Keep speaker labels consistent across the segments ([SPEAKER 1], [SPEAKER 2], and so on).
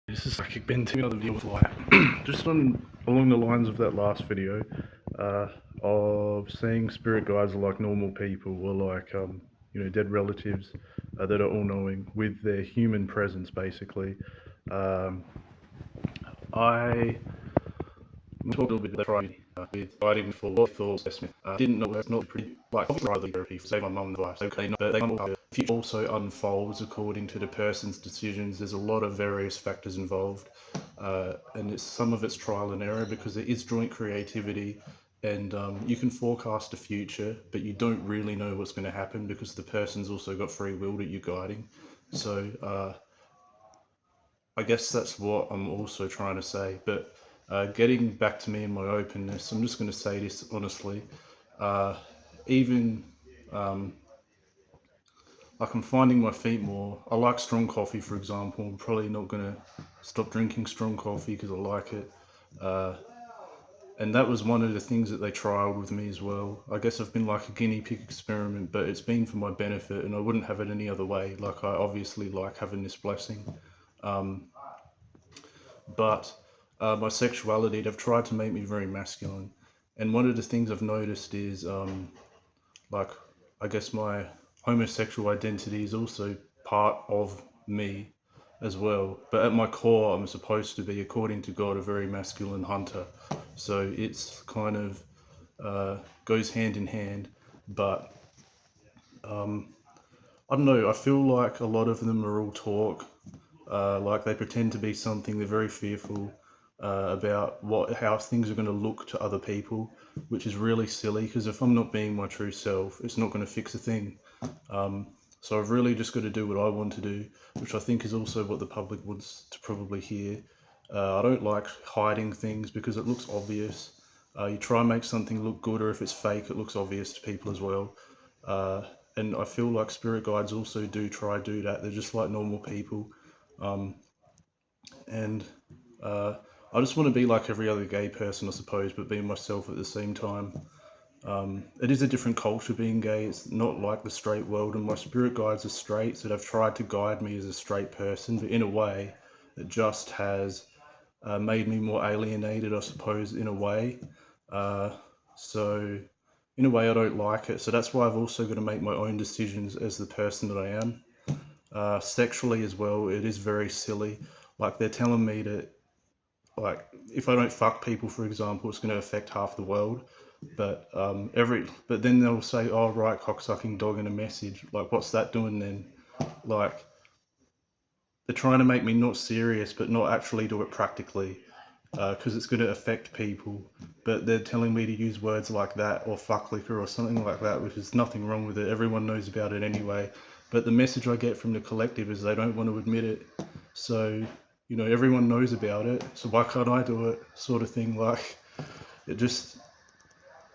[SPEAKER 1] This is Psychic Ben to another video with light. Just along the lines of that last video, of seeing spirit guides are like normal people, or like dead relatives that are all knowing with their human presence, basically. Um, I talked a little bit about Friday with guiding for thought assessment. Didn't know it's not pretty like obviously therapy for save my mum's life. Okay, but they if also unfolds according to the person's decisions. There's a lot of various factors involved, and some of it's trial and error because it is joint creativity, and you can forecast the future, but you don't really know what's going to happen because the person's also got free will that you're guiding. So I guess that's what I'm also trying to say. But getting back to me and my openness, I'm just going to say this honestly. Uh, even like I'm finding my feet more. I like strong coffee, for example. I'm probably not going to stop drinking strong coffee because I like it. Uh, and that was one of the things that they trialed with me as well. I guess I've been like a guinea pig experiment, but it's been for my benefit, and I wouldn't have it any other way. Like I obviously like having this blessing. Um, but my sexuality, they've tried to make me very masculine. And one of the things I've noticed is, like, I guess my homosexual identity is also part of me as well. But at my core, I'm supposed to be, according to God, a very masculine hunter. So it's kind of goes hand in hand. But I don't know, I feel like a lot of them are all talk. Like they pretend to be something. They're very fearful about how things are going to look to other people, which is really silly. Because if I'm not being my true self, it's not going to fix a thing. So I've really just got to do what I want to do, which I think is also what the public wants to probably hear. I don't like hiding things because it looks obvious. You try and make something look good, or if it's fake, it looks obvious to people as well. Uh, and I feel like spirit guides also do that. They're just like normal people. Um, and I just want to be like every other gay person, I suppose, but be myself at the same time. It is a different culture being gay. It's not like the straight world, and my spirit guides are straight, so they've tried to guide me as a straight person, but in a way, it just has made me more alienated, I suppose, in a way. Uh, so, in a way, I don't like it. So that's why I've also got to make my own decisions as the person that I am. Sexually as well, it is very silly. Like they're telling me that, like, if I don't fuck people, for example, it's going to affect half the world. But then they'll say, "Oh, right, cocksucking dog," in a message. Like, what's that doing then? Like, they're trying to make me not serious, but not actually do it practically, because it's going to affect people. But they're telling me to use words like that or fuck liquor or something like that, which is nothing wrong with it. Everyone knows about it anyway. But the message I get from the collective is they don't want to admit it. So, everyone knows about it. So why can't I do it? Sort of thing. Like, it just,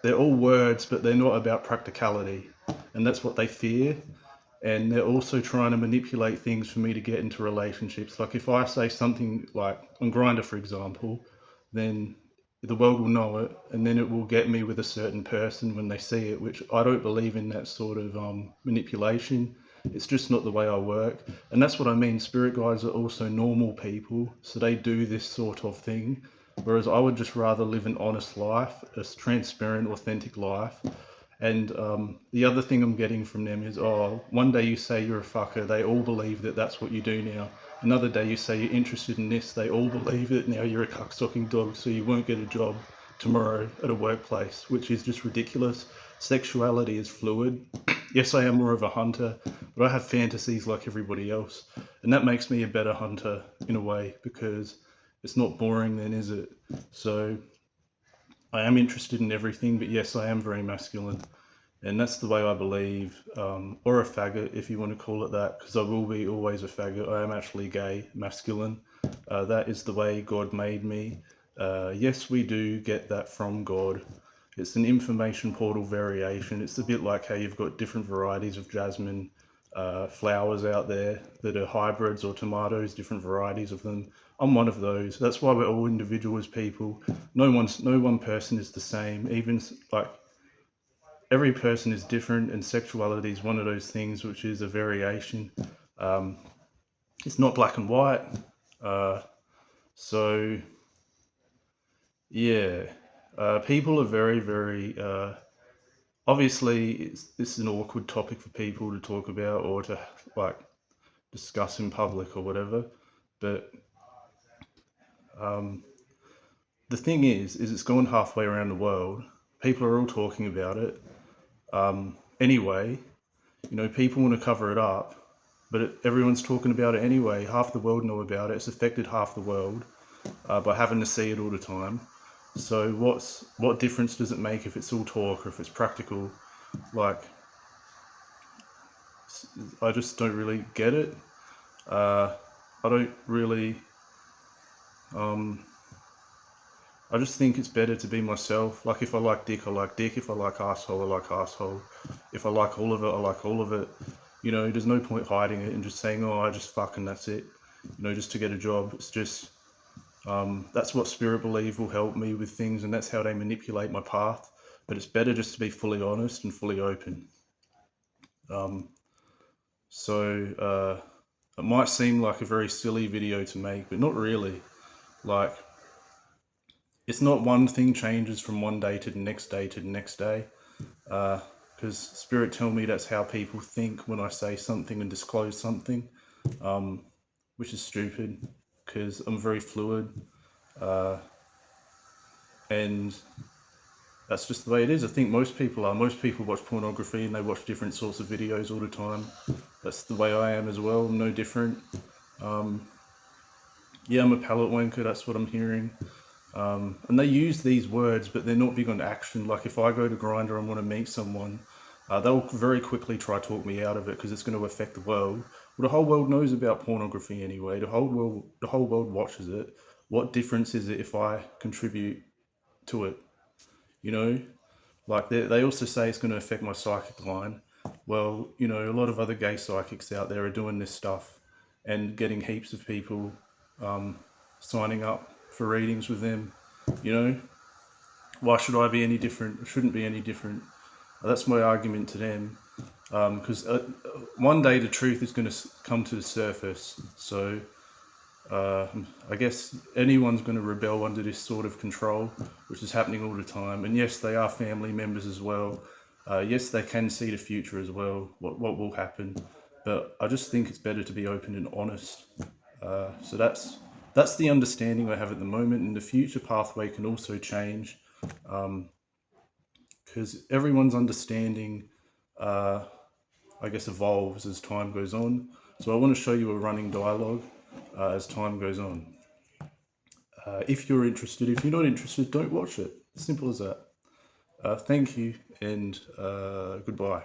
[SPEAKER 1] they're all words, but they're not about practicality. And that's what they fear. And they're also trying to manipulate things for me to get into relationships. Like if I say something like on Grindr, for example, then the world will know it, and then it will get me with a certain person when they see it. Which I don't believe in that sort of manipulation. It's just not the way I work, and that's what I mean. Spirit guides are also normal people, so they do this sort of thing. Whereas I would just rather live an honest life, a transparent, authentic life, and the other thing I'm getting from them is, oh, one day you say you're a fucker, they all believe that that's what you do now. Another day you say you're interested in this, they all believe that now you're a cocksucking dog, so you won't get a job tomorrow at a workplace, which is just ridiculous. Sexuality is fluid. Yes, I am more of a hunter, but I have fantasies like everybody else. And that makes me a better hunter in a way because it's not boring then, is it? So I am interested in everything, but yes, I am very masculine. And that's the way I believe, or a faggot, if you want to call it that, because I will be always a faggot. I am actually gay, masculine. That is the way God made me. Yes, we do get that from God. It's an information portal variation. It's a bit like how you've got different varieties of jasmine flowers out there that are hybrids or tomatoes, different varieties of them. I'm one of those. That's why we're all individual as people. No one person is the same. Even like every person is different, and sexuality is one of those things which is a variation. Um, it's not black and white. Uh, So yeah, people are very, very obviously this is an awkward topic for people to talk about or to like discuss in public or whatever. But um, the thing is it's gone halfway around the world. People are all talking about it. Anyway, people want to cover it up, but everyone's talking about it anyway. Half the world know about it. It's affected half the world by having to see it all the time. So what difference does it make if it's all talk or if it's practical? Like, I just don't really get it. I don't really. Um, I just think it's better to be myself. Like, if I like dick, I like dick. If I like asshole, I like asshole. If I like all of it, I like all of it. There's no point hiding it and just saying, "Oh, I just fuck and that's it." Just to get a job. It's just that's what Spirit believe will help me with things, and that's how they manipulate my path. But it's better just to be fully honest and fully open. Um, so it might seem like a very silly video to make, but not really. Like, it's not one thing changes from one day to the next day to the next day. Because Spirit tell me that's how people think when I say something and disclose something, which is stupid because I'm very fluid. Uh, and that's just the way it is. I think most people are. Most people watch pornography and they watch different sorts of videos all the time. That's the way I am as well. I'm no different. Yeah, I'm a palate wanker. That's what I'm hearing. And they use these words, but they're not big on action. Like, if I go to Grindr and want to meet someone, they'll very quickly try to talk me out of it because it's going to affect the world. Well, the whole world knows about pornography anyway. The whole world watches it. What difference is it if I contribute to it? You know, like they also say it's going to affect my psychic line. Well, a lot of other gay psychics out there are doing this stuff and getting heaps of people signing up for readings with them. You know, why should I be any different? I shouldn't be any different. That's my argument to them. Because one day the truth is going to come to the surface. So I guess anyone's going to rebel under this sort of control, which is happening all the time. And yes, they are family members as well. Yes, they can see the future as well, what will happen. But I just think it's better to be open and honest. So that's the understanding I have at the moment. And the future pathway can also change, because everyone's understanding, I guess, evolves as time goes on. So I want to show you a running dialogue as time goes on. If you're interested. If you're not interested, don't watch it. Simple as that. Thank you, and goodbye.